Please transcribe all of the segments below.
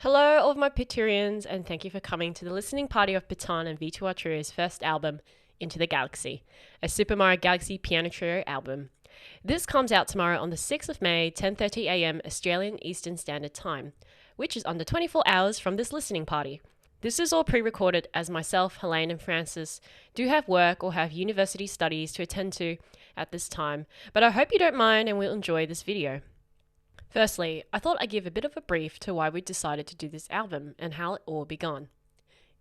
Hello, all of my Piturians, and thank you for coming to the listening party of PitTan and V2R Trio's first album, Into the Galaxy, a Super Mario Galaxy piano trio album. This comes out tomorrow on the 6th of May, 10:30 a.m. Australian Eastern Standard Time, which is under 24 hours from this listening party. This is all pre-recorded as myself, Helaine, and Francis do have work or have university studies to attend to at this time, but I hope you don't mind and will enjoy this video. Firstly, I thought I'd give a bit of a brief to why we decided to do this album and how it all began.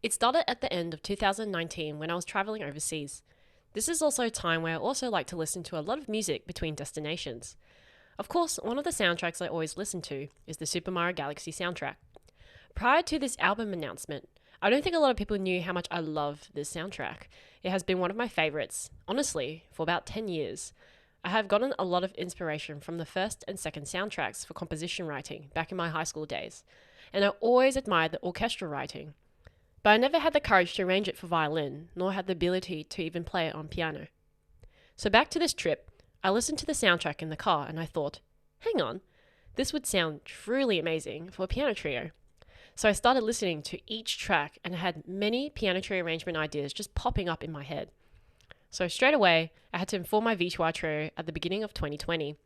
It started at the end of 2019 when I was traveling overseas. This is also a time where I also like to listen to a lot of music between destinations. Of course, one of the soundtracks I always listen to is the Super Mario Galaxy soundtrack. Prior to this album announcement, I don't think a lot of people knew how much I love this soundtrack. It has been one of my favorites, honestly, for about 10 years. I have gotten a lot of inspiration from the first and second soundtracks for composition writing back in my high school days, and I always admired the orchestral writing. But I never had the courage to arrange it for violin, nor had the ability to even play it on piano. So back to this trip, I listened to the soundtrack in the car and I thought, hang on, this would sound truly amazing for a piano trio. So I started listening to each track and I had many piano trio arrangement ideas just popping up in my head. So straight away, I had to inform my V2R Trio at the beginning of 2020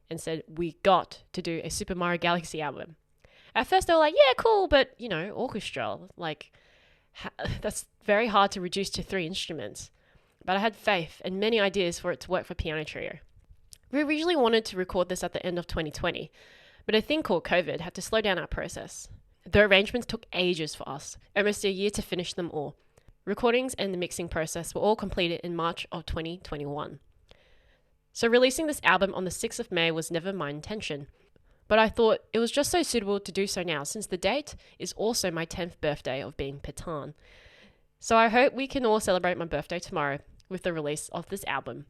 and said, we got to do a Super Mario Galaxy album. At first they were like, yeah, cool, but orchestral, that's very hard to reduce to 3 instruments. But I had faith and many ideas for it to work for piano trio. We originally wanted to record this at the end of 2020, but a thing called COVID had to slow down our process. The arrangements took ages for us, almost a year to finish them all. Recordings and the mixing process were all completed in March of 2021. So releasing this album on the 6th of May was never my intention, but I thought it was just so suitable to do so now since the date is also my 10th birthday of being PitTan. So I hope we can all celebrate my birthday tomorrow with the release of this album.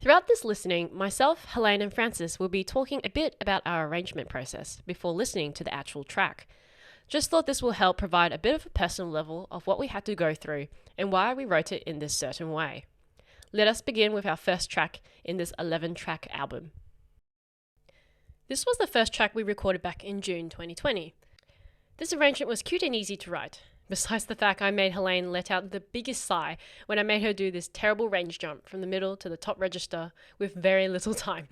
Throughout this listening, myself, Helaine and Francis will be talking a bit about our arrangement process before listening to the actual track. Just thought this will help provide a bit of a personal level of what we had to go through and why we wrote it in this certain way. Let us begin with our first track in this 11-track album. This was the first track we recorded back in June 2020. This arrangement was cute and easy to write, besides the fact I made Helaine let out the biggest sigh when I made her do this terrible range jump from the middle to the top register with very little time.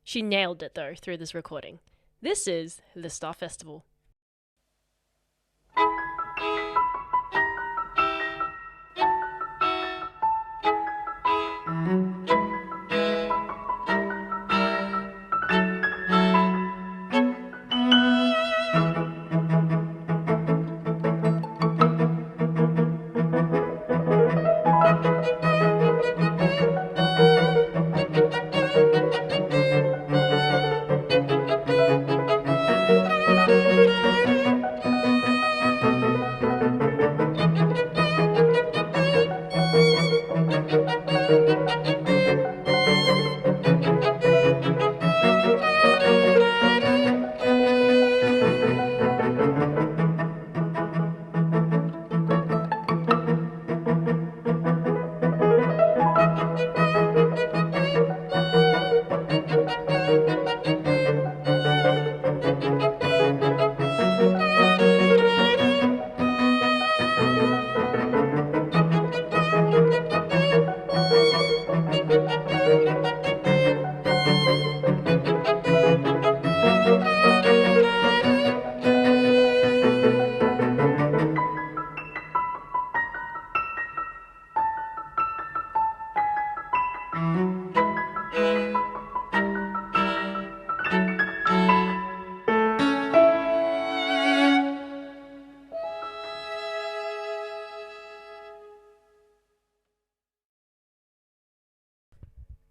She nailed it though through this recording. This is The Star Festival.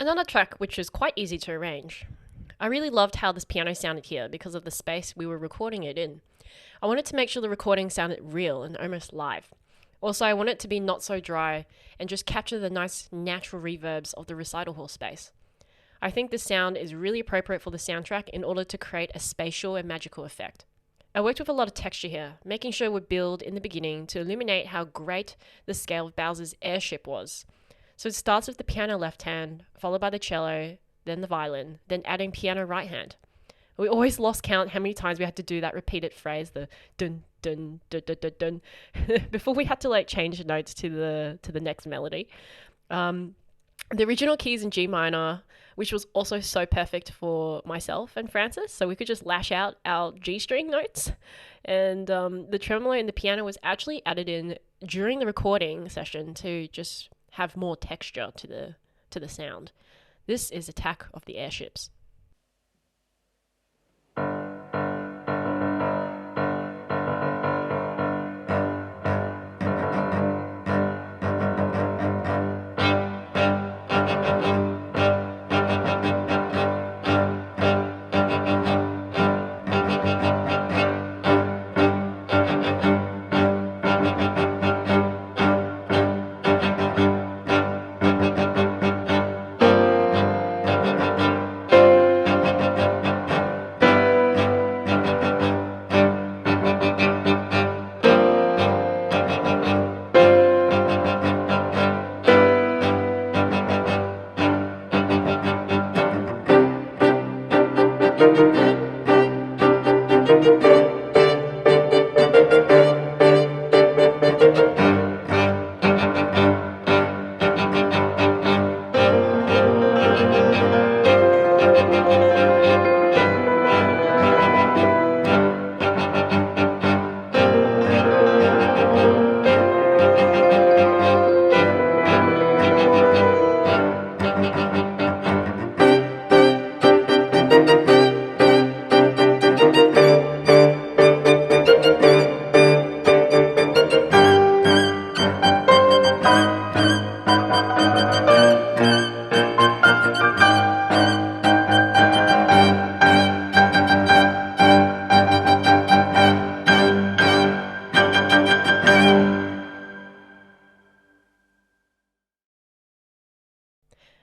Another track which was quite easy to arrange. I really loved how this piano sounded here because of the space we were recording it in. I wanted to make sure the recording sounded real and almost live. Also, I want it to be not so dry and just capture the nice natural reverbs of the recital hall space. I think this sound is really appropriate for the soundtrack in order to create a spatial and magical effect. I worked with a lot of texture here, making sure we build in the beginning to illuminate how great the scale of Bowser's airship was. So it starts with the piano left hand, followed by the cello, then the violin, then adding piano right hand. We always lost count how many times we had to do that repeated phrase, the dun dun dun dun dun dun, before we had to like change the notes to the next melody. The original key is in G minor, which was also so perfect for myself and Francis, so we could just lash out our G string notes. And the tremolo in the piano was actually added in during the recording session to just have more texture to the sound. This is Attack of the Airships.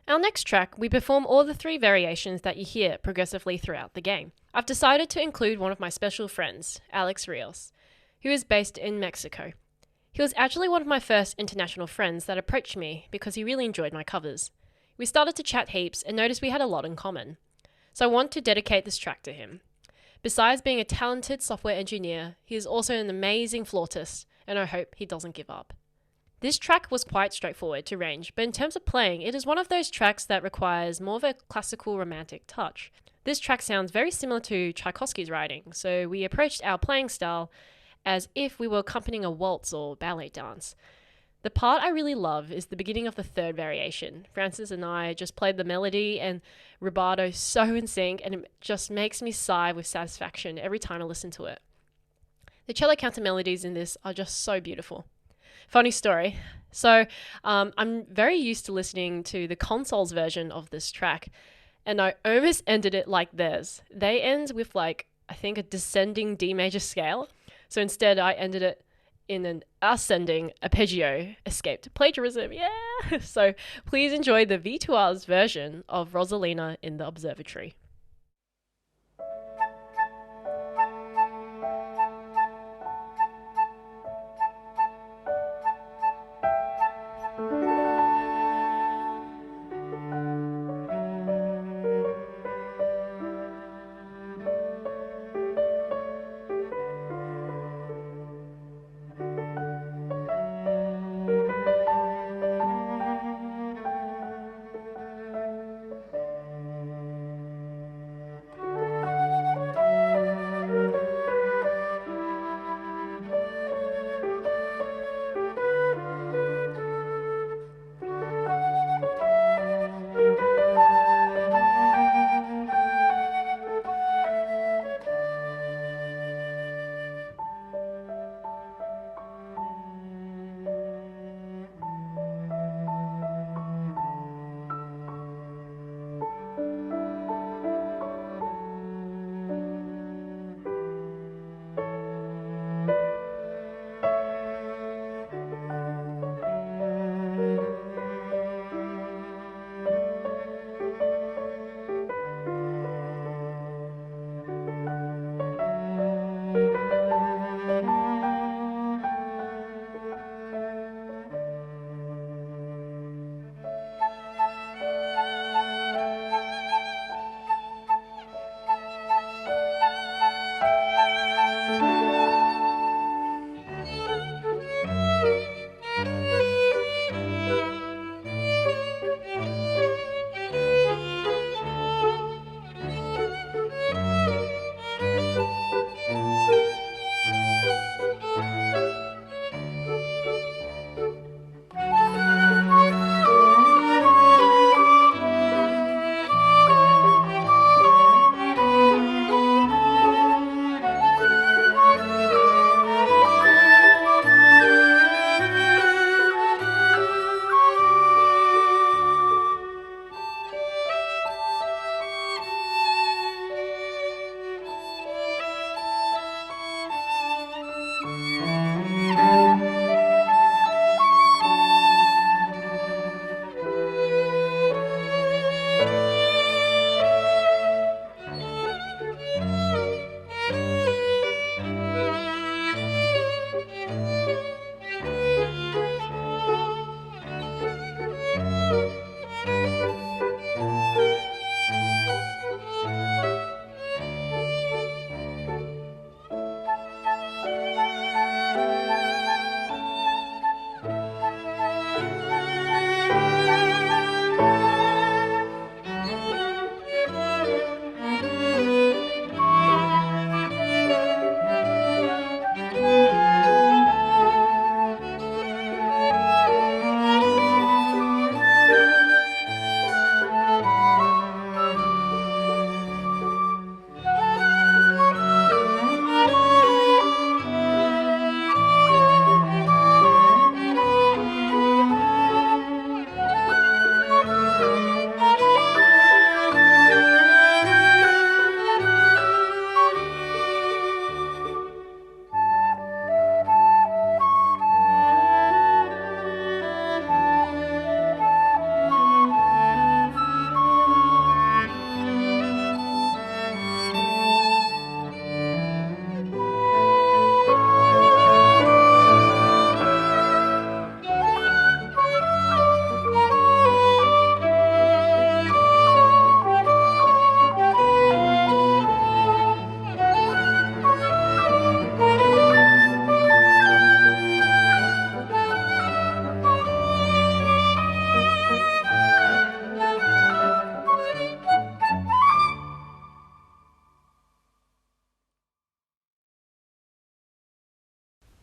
Our next track, we perform all the 3 variations that you hear progressively throughout the game. I've decided to include one of my special friends, Alex Rios, who is based in Mexico. He was actually one of my first international friends that approached me because he really enjoyed my covers. We started to chat heaps and noticed we had a lot in common. So I want to dedicate this track to him. Besides being a talented software engineer, he is also an amazing flautist, and I hope he doesn't give up. This track was quite straightforward to range, but in terms of playing, it is one of those tracks that requires more of a classical romantic touch. This track sounds very similar to Tchaikovsky's writing, so we approached our playing style as if we were accompanying a waltz or ballet dance. The part I really love is the beginning of the 3rd variation. Francis and I just played the melody and rubato so in sync, and it just makes me sigh with satisfaction every time I listen to it. The cello counter melodies in this are just so beautiful. Funny story. So I'm very used to listening to the consoles version of this track, and I almost ended it like theirs. They end with I think a descending D major scale. So instead I ended it in an ascending arpeggio. Escaped plagiarism, yeah! So please enjoy the V2R's version of Rosalina in the Observatory.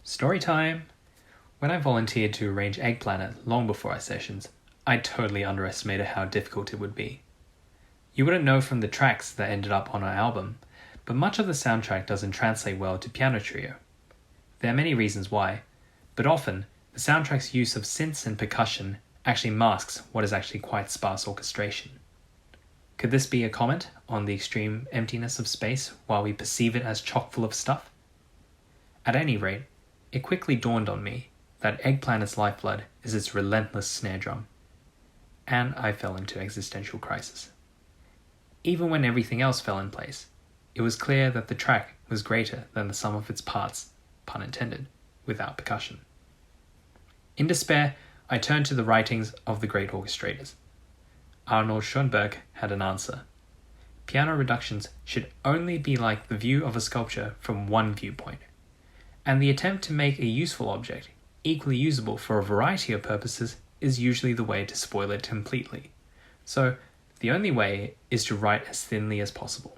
Story time! When I volunteered to arrange Egg Planet long before our sessions, I totally underestimated how difficult it would be. You wouldn't know from the tracks that ended up on our album, but much of the soundtrack doesn't translate well to piano trio. There are many reasons why, but often the soundtrack's use of synths and percussion actually masks what is actually quite sparse orchestration. Could this be a comment on the extreme emptiness of space while we perceive it as chock full of stuff? At any rate, it quickly dawned on me that Egg Planet's lifeblood is its relentless snare drum, and I fell into existential crisis. Even when everything else fell in place, it was clear that the track was greater than the sum of its parts, pun intended, without percussion. In despair, I turned to the writings of the great orchestrators. Arnold Schoenberg had an answer. Piano reductions should only be like the view of a sculpture from one viewpoint, and the attempt to make a useful object equally usable for a variety of purposes is usually the way to spoil it completely. So, the only way is to write as thinly as possible.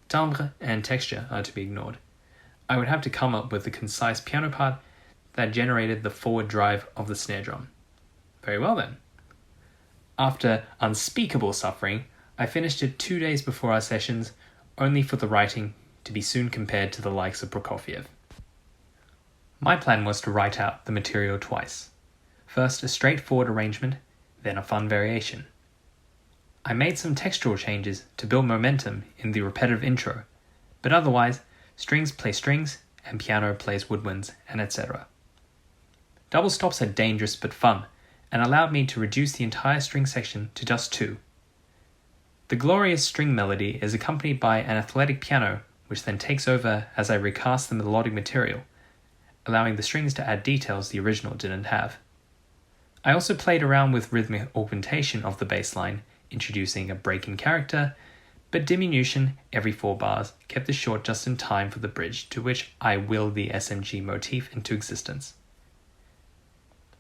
Timbre and texture are to be ignored. I would have to come up with a concise piano part that generated the forward drive of the snare drum. Very well then. After unspeakable suffering, I finished it 2 days before our sessions, only for the writing to be soon compared to the likes of Prokofiev. My plan was to write out the material twice. First a straightforward arrangement, then a fun variation. I made some textural changes to build momentum in the repetitive intro, but otherwise, strings play strings, and piano plays woodwinds, and etc. Double stops are dangerous but fun, and allowed me to reduce the entire string section to just 2. The glorious string melody is accompanied by an athletic piano, which then takes over as I recast the melodic material, allowing the strings to add details the original didn't have. I also played around with rhythmic augmentation of the bass line, introducing a break in character, but diminution every 4 bars kept the short just in time for the bridge, to which I willed the SMG motif into existence.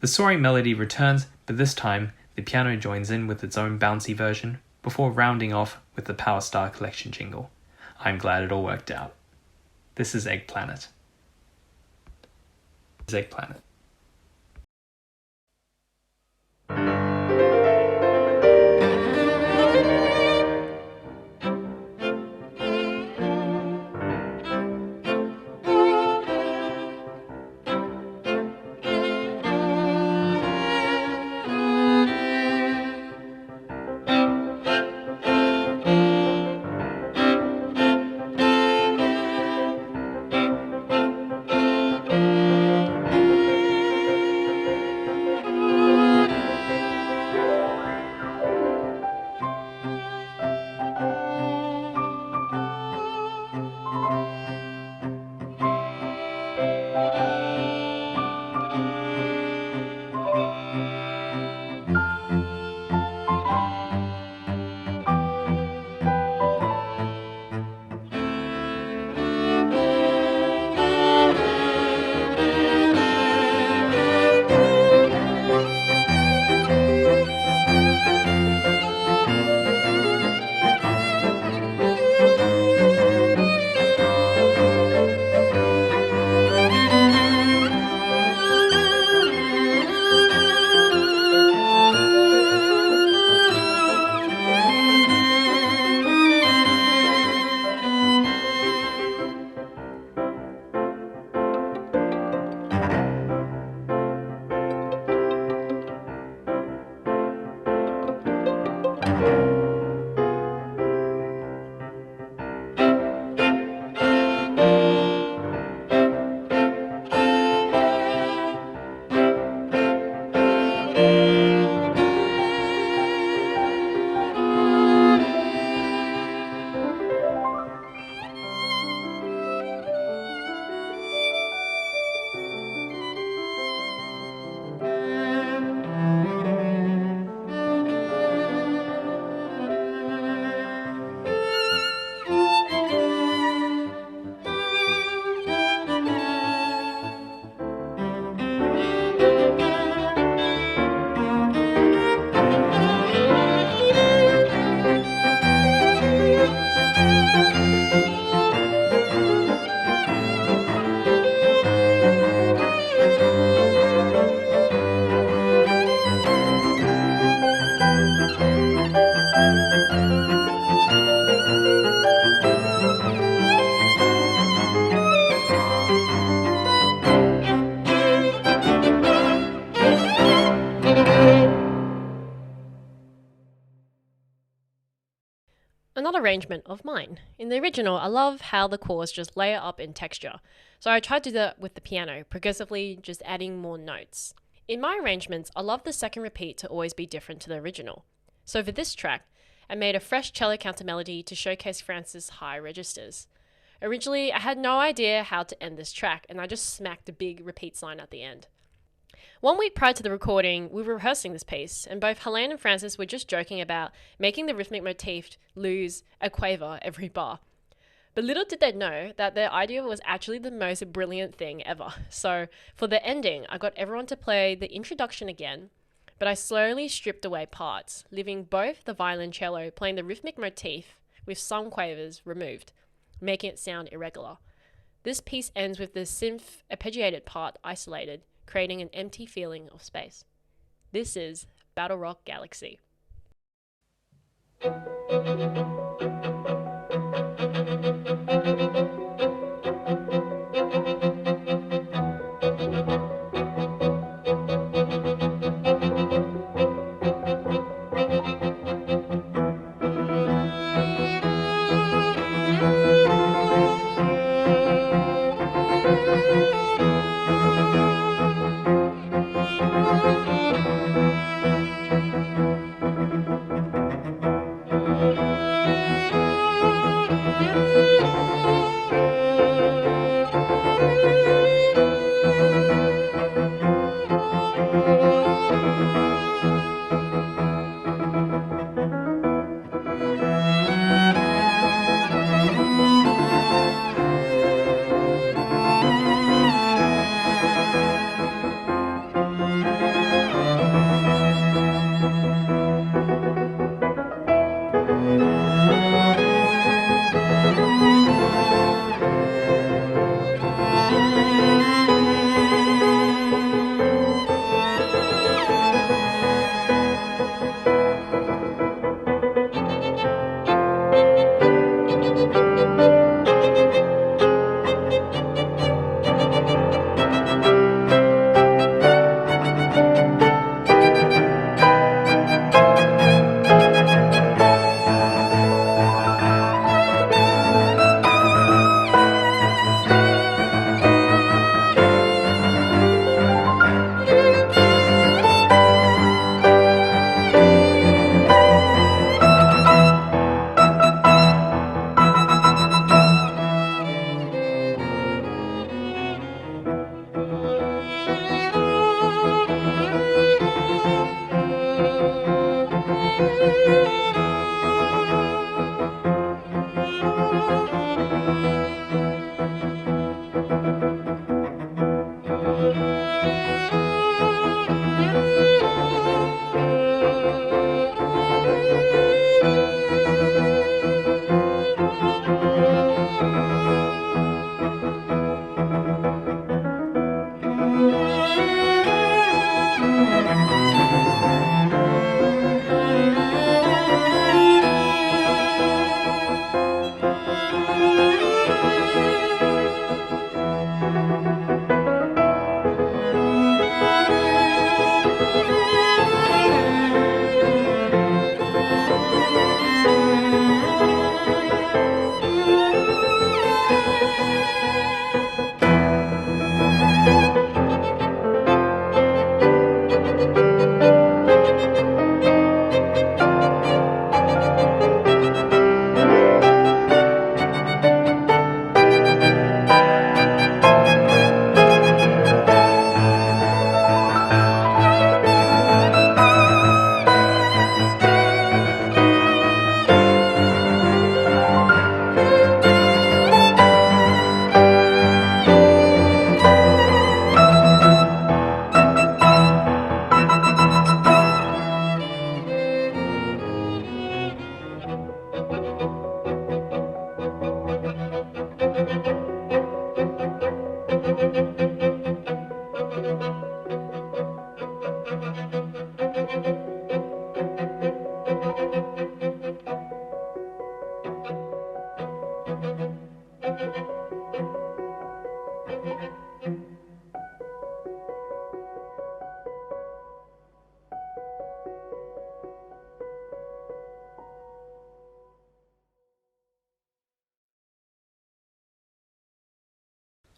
The soaring melody returns, but this time the piano joins in with its own bouncy version before rounding off with the Power Star Collection jingle. I'm glad it all worked out. This is Egg Planet. Egg Planet. arrangement of mine. In the original, I love how the chords just layer up in texture, so I tried to do that with the piano, progressively just adding more notes. In my arrangements, I love the second repeat to always be different to the original. So for this track, I made a fresh cello counter melody to showcase Francis' high registers. Originally, I had no idea how to end this track, and I just smacked a big repeats line at the end. 1 week prior to the recording, we were rehearsing this piece, and both Helaine and Francis were just joking about making the rhythmic motif lose a quaver every bar. But little did they know that their idea was actually the most brilliant thing ever. So for the ending, I got everyone to play the introduction again, but I slowly stripped away parts, leaving both the violin cello playing the rhythmic motif with some quavers removed, making it sound irregular. This piece ends with the synth arpeggiated part isolated, creating an empty feeling of space. This is Battlerock Galaxy.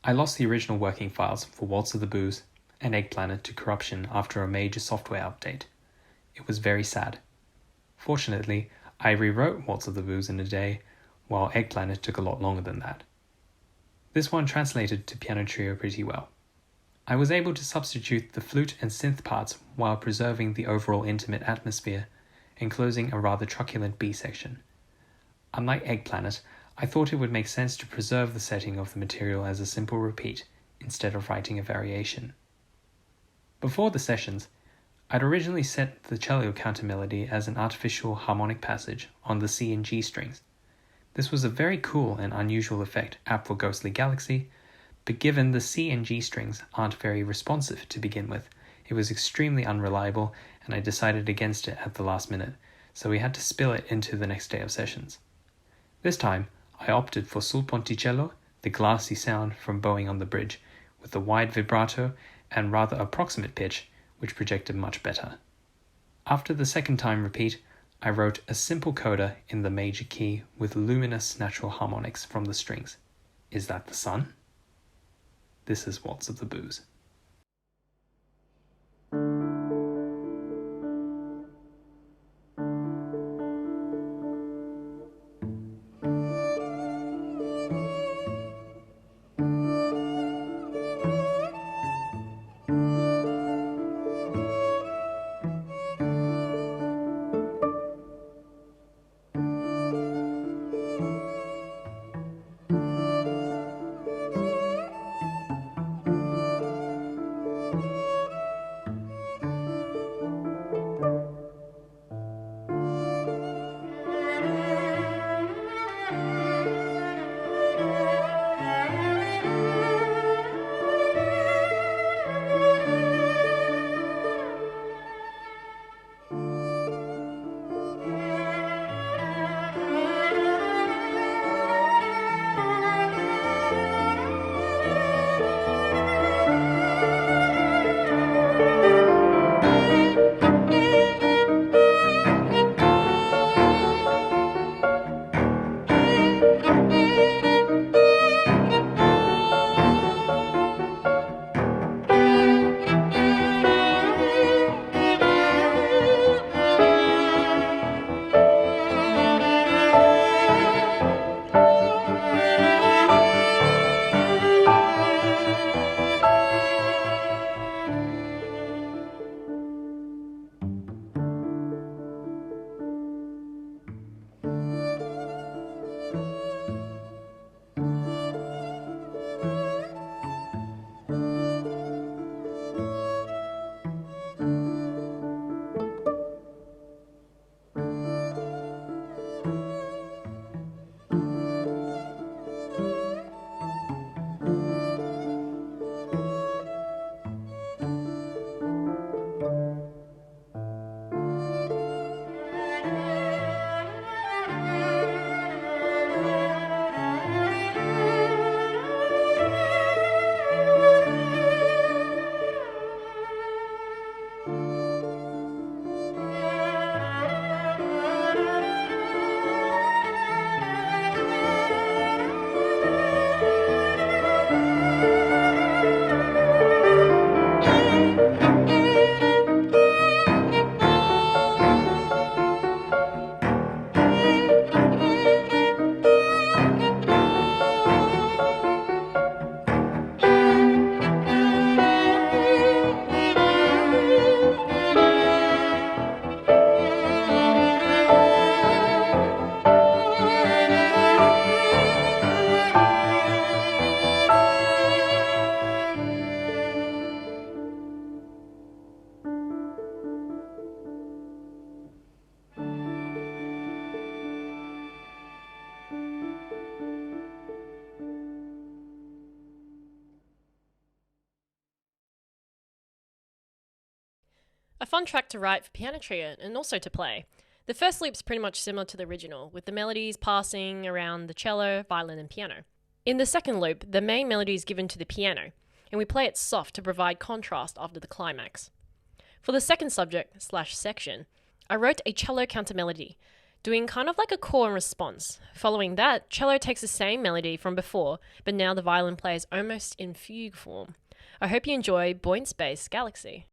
I lost the original working files for Waltz of the Booze and Egg Planet to corruption after a major software update. It was very sad. Fortunately, I rewrote Waltz of the Booze in a day, while Egg Planet took a lot longer than that. This one translated to piano trio pretty well. I was able to substitute the flute and synth parts while preserving the overall intimate atmosphere, enclosing a rather truculent B section. Unlike Egg Planet, I thought it would make sense to preserve the setting of the material as a simple repeat, instead of writing a variation. Before the sessions, I'd originally set the cello counter melody as an artificial harmonic passage on the C and G strings. This was a very cool and unusual effect apt for Ghostly Galaxy, but given the C and G strings aren't very responsive to begin with, it was extremely unreliable and I decided against it at the last minute, so we had to spill it into the next day of sessions. This time, I opted for sul ponticello, the glassy sound from bowing on the bridge, with the wide vibrato and rather approximate pitch, which projected much better. After the second time repeat, I wrote a simple coda in the major key with luminous natural harmonics from the strings. Is that the sun? This is Waltz of the Booze. A fun track to write for piano trio and also to play. The first loop's pretty much similar to the original, with the melodies passing around the cello, violin and piano. In the second loop, the main melody is given to the piano, and we play it soft to provide contrast after the climax. For the second subject/section, I wrote a cello counter melody doing kind of like a call and response. Following that, cello takes the same melody from before, but now the violin plays almost in fugue form. I hope you enjoy Buoy in Space Galaxy.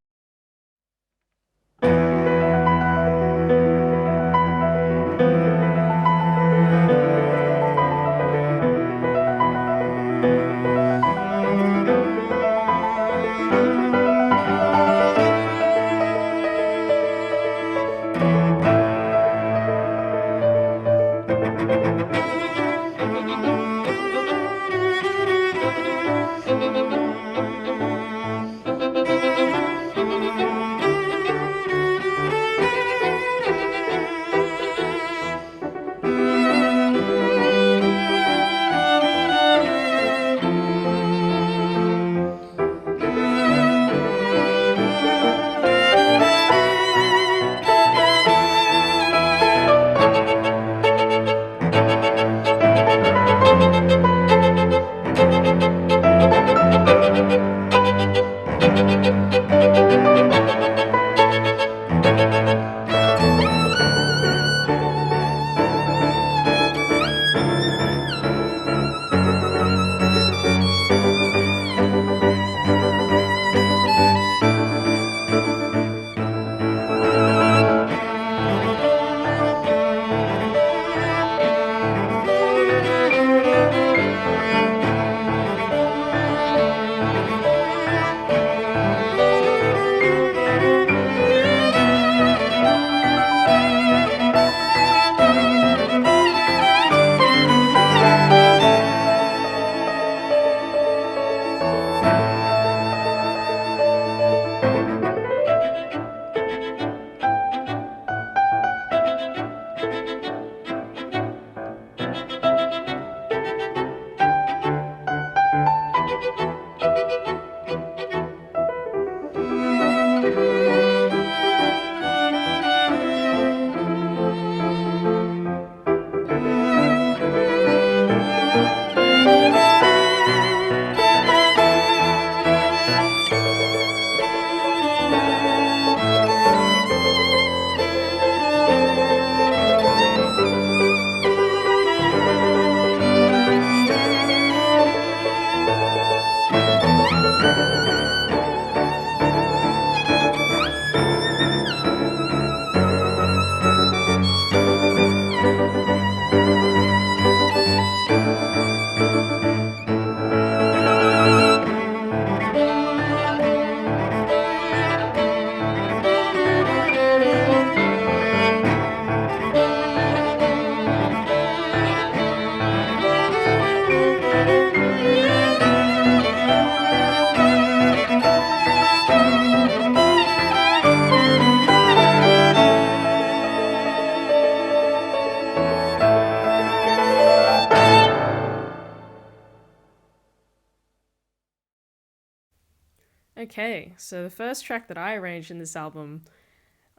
Okay, so the first track that I arranged in this album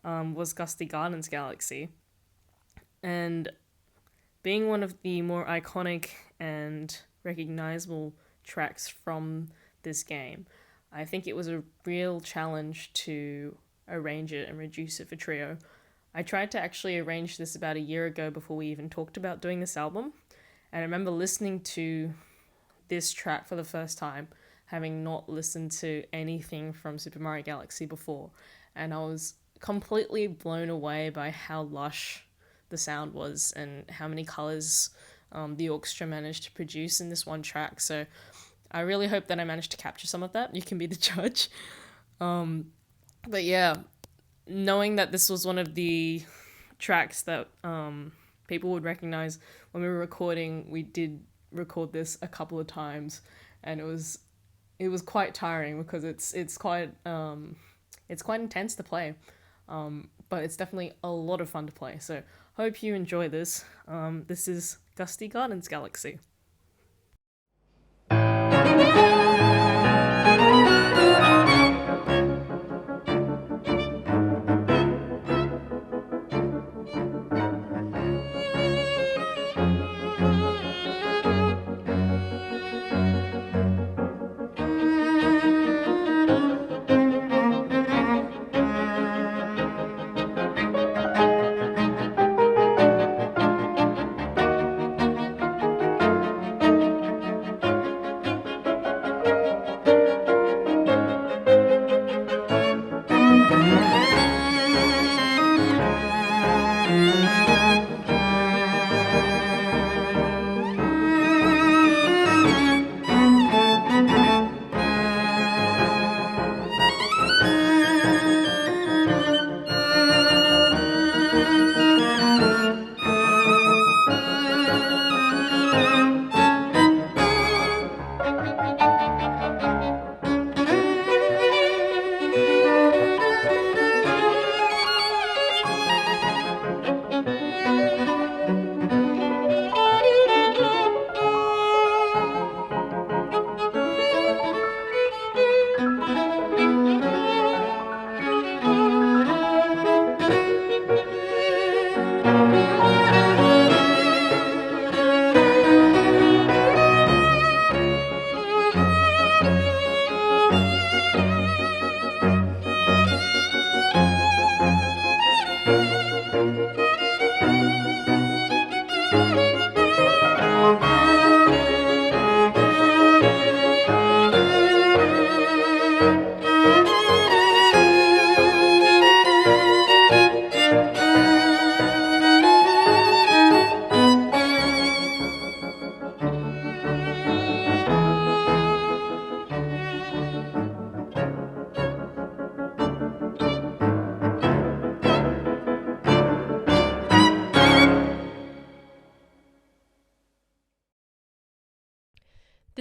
was Gusty Garden's Galaxy. And being one of the more iconic and recognizable tracks from this game, I think it was a real challenge to arrange it and reduce it for trio. I tried to actually arrange this about a year ago before we even talked about doing this album. And I remember listening to this track for the first time, having not listened to anything from Super Mario Galaxy before. And I was completely blown away by how lush the sound was and how many colors the orchestra managed to produce in this one track. So I really hope that I managed to capture some of that. You can be the judge. But yeah, knowing that this was one of the tracks that people would recognize when we were recording, we did record this a couple of times, and it was quite tiring because it's quite intense to play, but it's definitely a lot of fun to play. So hope you enjoy this. This is Gusty Garden's Galaxy.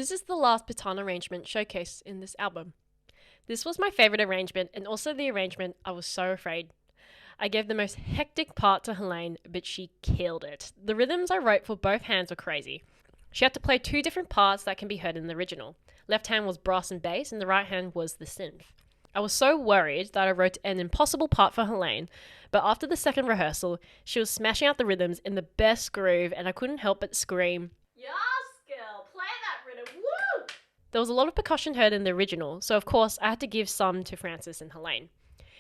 This is the last PitTan arrangement showcased in this album. This was my favourite arrangement, and also the arrangement I was so afraid. I gave the most hectic part to Helaine, but she killed it. The rhythms I wrote for both hands were crazy. She had to play 2 different parts that can be heard in the original. Left hand was brass and bass, and the right hand was the synth. I was so worried that I wrote an impossible part for Helaine, but after the second rehearsal, she was smashing out the rhythms in the best groove, and I couldn't help but scream, "Yes, girl, play that rhythm, woo!" There was a lot of percussion heard in the original, so of course I had to give some to Francis and Helaine.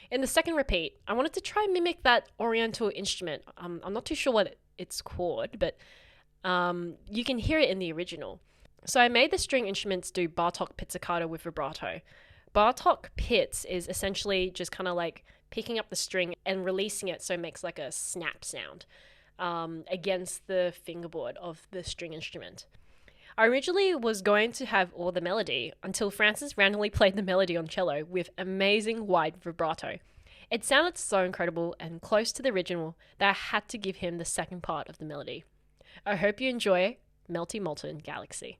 In the second repeat, I wanted to try and mimic that oriental instrument. I'm not too sure what it's called, but you can hear it in the original. So I made the string instruments do Bartok pizzicato with vibrato. Bartok pizz is essentially just kind of like picking up the string and releasing it so it makes like a snap sound against the fingerboard of the string instrument. I originally was going to have all the melody until Francis randomly played the melody on cello with amazing wide vibrato. It sounded so incredible and close to the original that I had to give him the second part of the melody. I hope you enjoy Melty Molten Galaxy.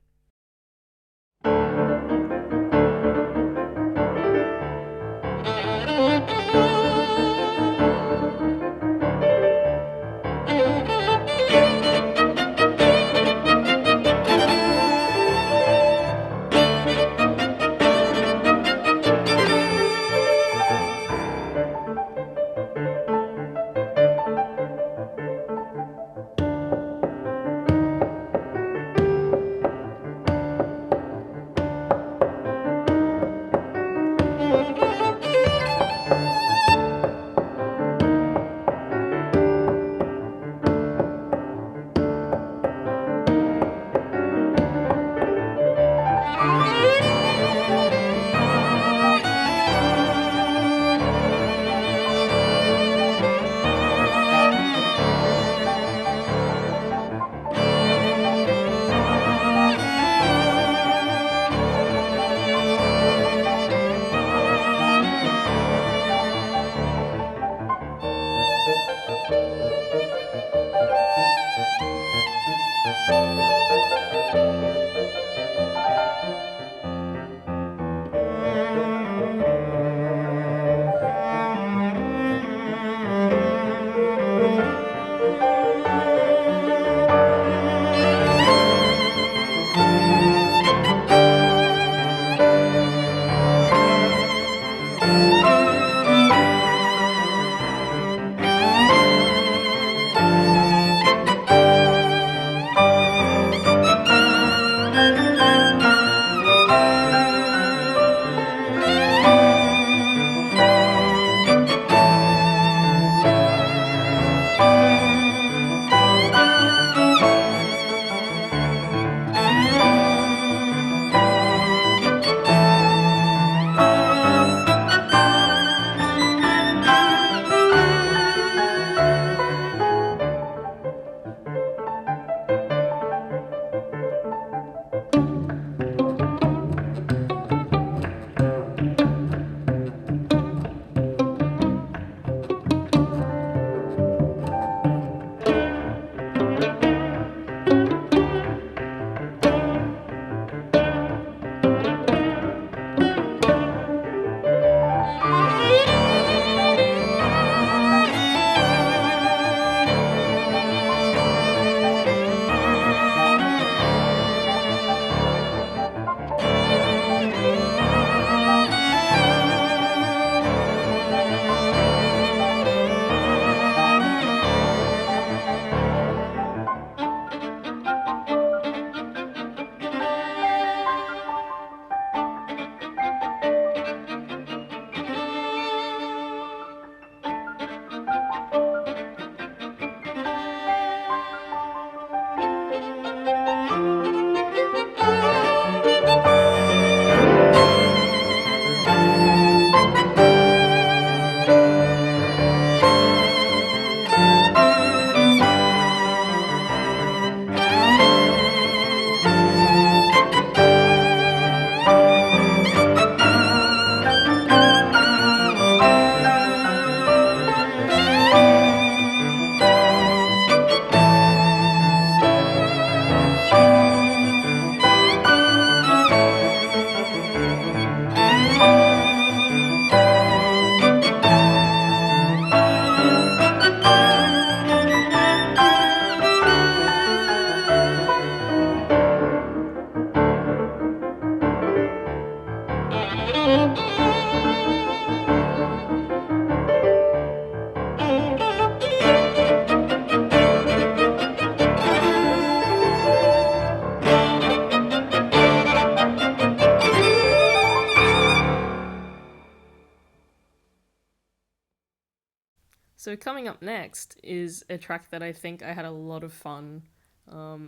So coming up next is a track that I think I had a lot of fun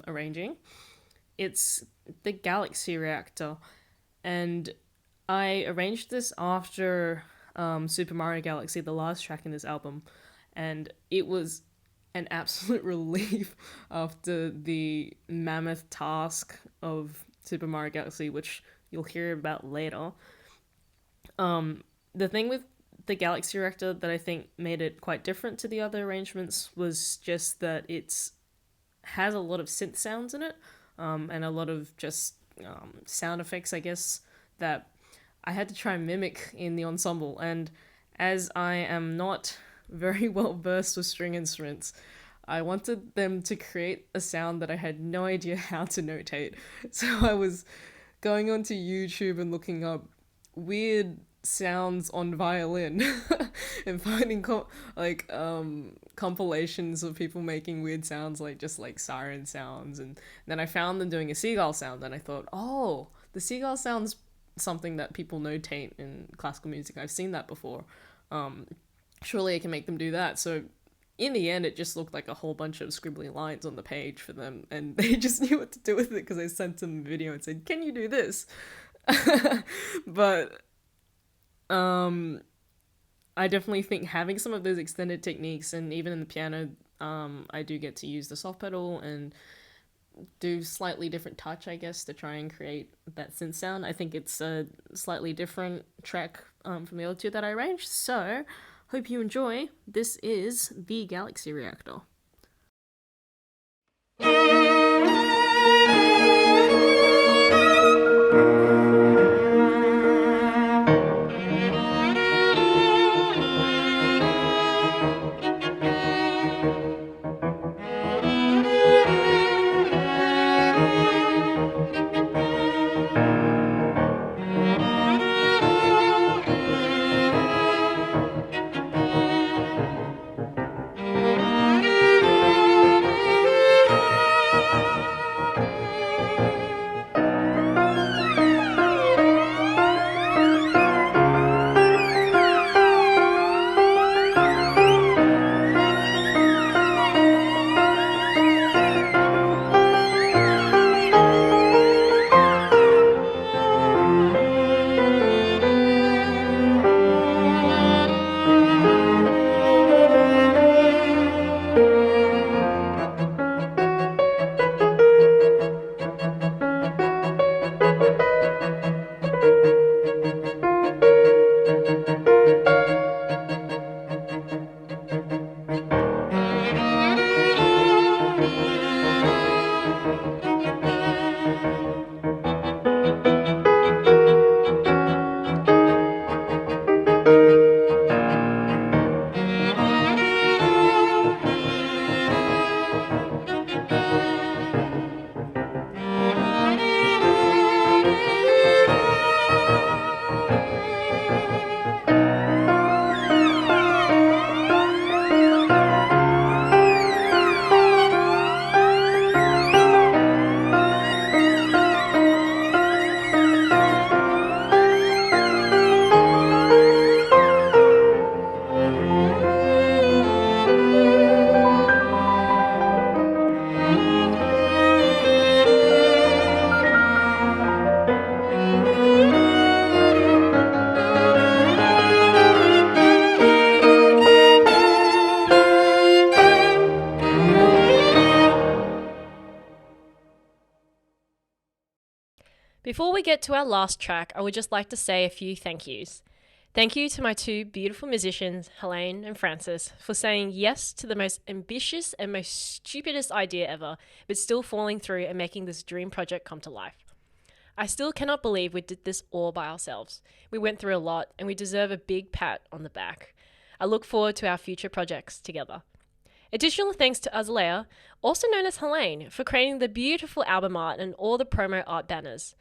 arranging. It's the Galaxy Reactor, and I arranged this after Super Mario Galaxy, the last track in this album, and it was an absolute relief after the mammoth task of Super Mario Galaxy, which you'll hear about later. The thing with the Galaxy Reactor that I think made it quite different to the other arrangements was just that it has a lot of synth sounds in it, and a lot of just sound effects, I guess, that I had to try and mimic in the ensemble. And as I am not very well versed with string instruments, I wanted them to create a sound that I had no idea how to notate. So I was going onto YouTube and looking up weird sounds on violin and finding compilations of people making weird sounds, like just like siren sounds, and then I found them doing a seagull sound, and I thought, oh, the seagull sound's something that people notate in classical music. I've seen that before. Surely I can make them do that. So in the end, it just looked like a whole bunch of scribbly lines on the page for them, and they just knew what to do with it because I sent them a video and said, can you do this? But I definitely think having some of those extended techniques, and even in the piano, I do get to use the soft pedal and do slightly different touch, I guess, to try and create that synth sound. I think it's a slightly different track from the other two that I arranged, so hope you enjoy. This is the Galaxy Reactor. Before we get to our last track, I would just like to say a few thank yous. Thank you to my two beautiful musicians, Helaine and Francis, for saying yes to the most ambitious and most stupidest idea ever, but still falling through and making this dream project come to life. I still cannot believe we did this all by ourselves. We went through a lot, and we deserve a big pat on the back. I look forward to our future projects together. Additional thanks to Azalea, also known as Helaine, for creating the beautiful album art and all the promo art banners.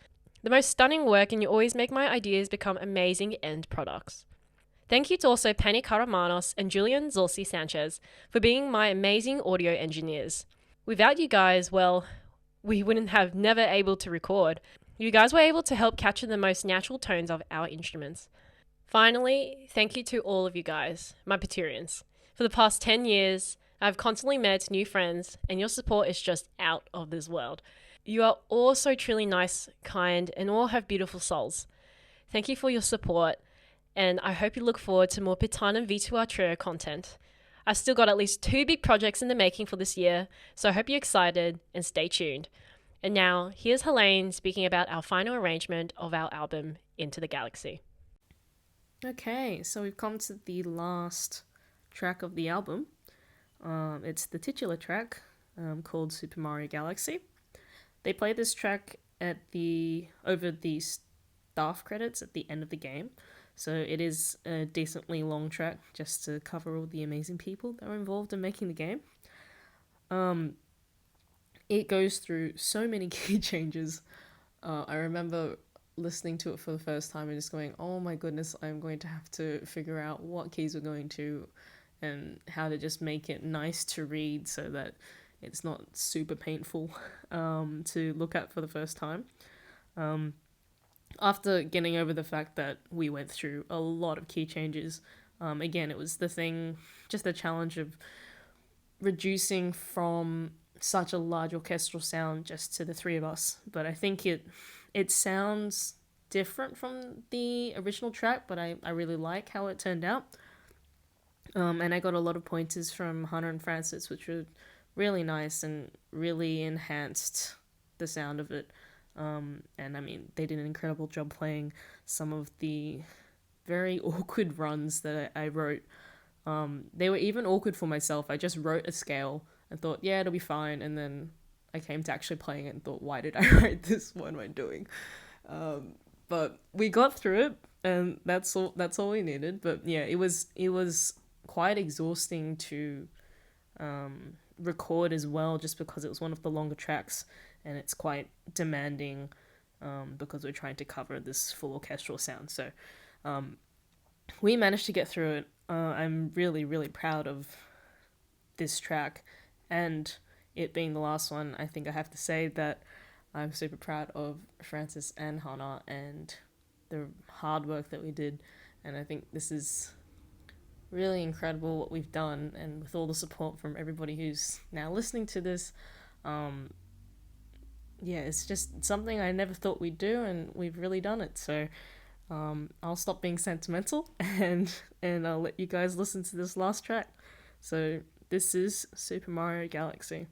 The most stunning work, and you always make my ideas become amazing end products. Thank you to also Panagiotis Karamanos and Julian Zulci Sanchez for being my amazing audio engineers. Without you guys, well, we wouldn't have never able to record. You guys were able to help capture the most natural tones of our instruments. Finally, thank you to all of you guys, my Patreons, for For the past 10 years, I've constantly met new friends, and your support is just out of this world. You are all so truly nice, kind, and all have beautiful souls. Thank you for your support, and I hope you look forward to more PitTan and V2R Trio content. I've still got at least 2 big projects in the making for this year, so I hope you're excited and stay tuned. And now, here's Helaine speaking about our final arrangement of our album, Into the Galaxy. Okay, so we've come to the last track of the album. It's the titular track called Super Mario Galaxy. They play this track over the staff credits at the end of the game. So it is a decently long track just to cover all the amazing people that are involved in making the game. It goes through so many key changes. I remember listening to it for the first time and just going, oh my goodness, I'm going to have to figure out what keys we're going to and how to just make it nice to read so that it's not super painful to look at for the first time. After getting over the fact that we went through a lot of key changes, again, it was just the challenge of reducing from such a large orchestral sound just to the 3 of us. But I think it sounds different from the original track, but I really like how it turned out. And I got a lot of pointers from Hana and Francis, which were really nice and really enhanced the sound of it. And I mean, they did an incredible job playing some of the very awkward runs that I wrote. They were even awkward for myself. I just wrote a scale and thought, yeah, it'll be fine. And then I came to actually playing it and thought, why did I write this? What am I doing? But we got through it, and that's all we needed. But yeah, it was quite exhausting to record as well, just because it was one of the longer tracks and it's quite demanding because we're trying to cover this full orchestral sound. So we managed to get through it. I'm really, really proud of this track, and it being the last one, I think I have to say that I'm super proud of Francis and Hana and the hard work that we did, and I think this is really incredible what we've done, and with all the support from everybody who's now listening to this, yeah, it's just something I never thought we'd do, and we've really done it. So I'll stop being sentimental and I'll let you guys listen to this last track. So this is Super Mario Galaxy.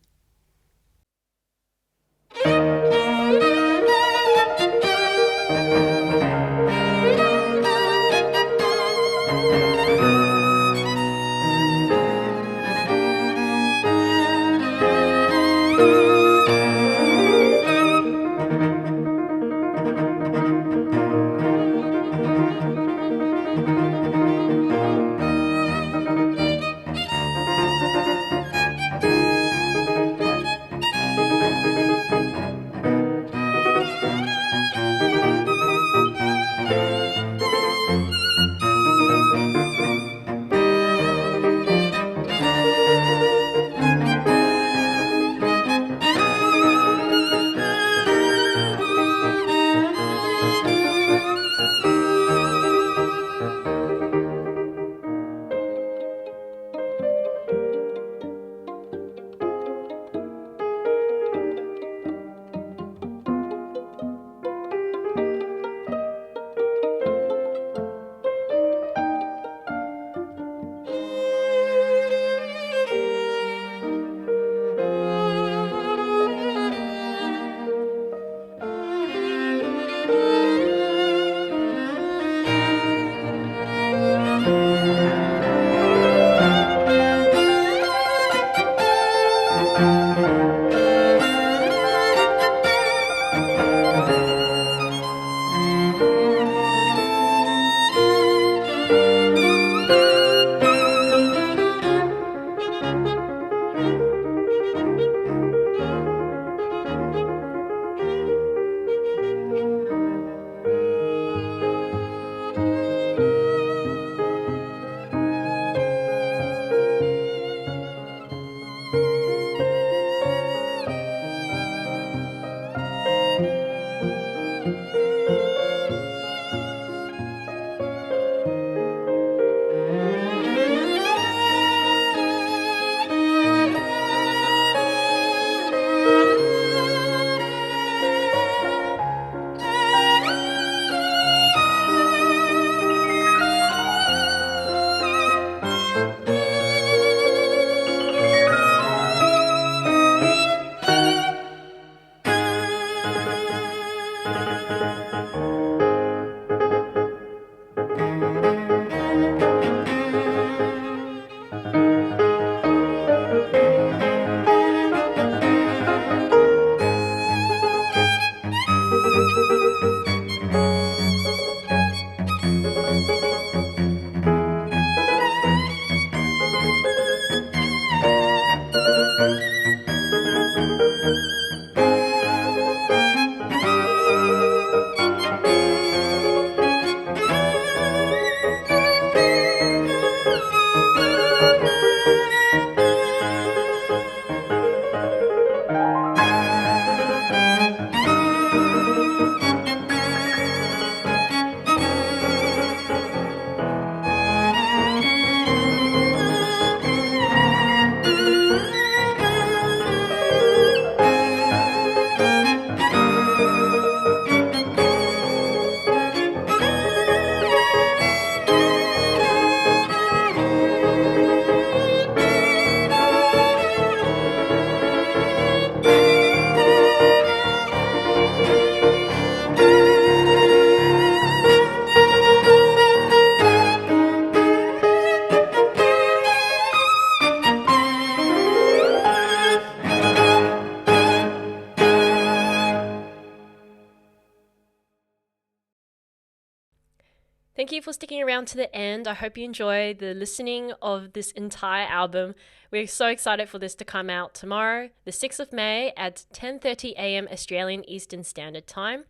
Thank you for sticking around to the end. I hope you enjoy the listening of this entire album. We're so excited for this to come out tomorrow, the 6th of May at 10:30 a.m. Australian Eastern Standard Time.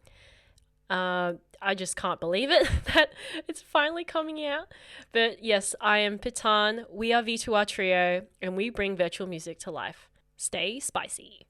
I just can't believe it that it's finally coming out. But yes, I am PitTan, we are V2R Trio, and we bring virtual music to life. Stay spicy.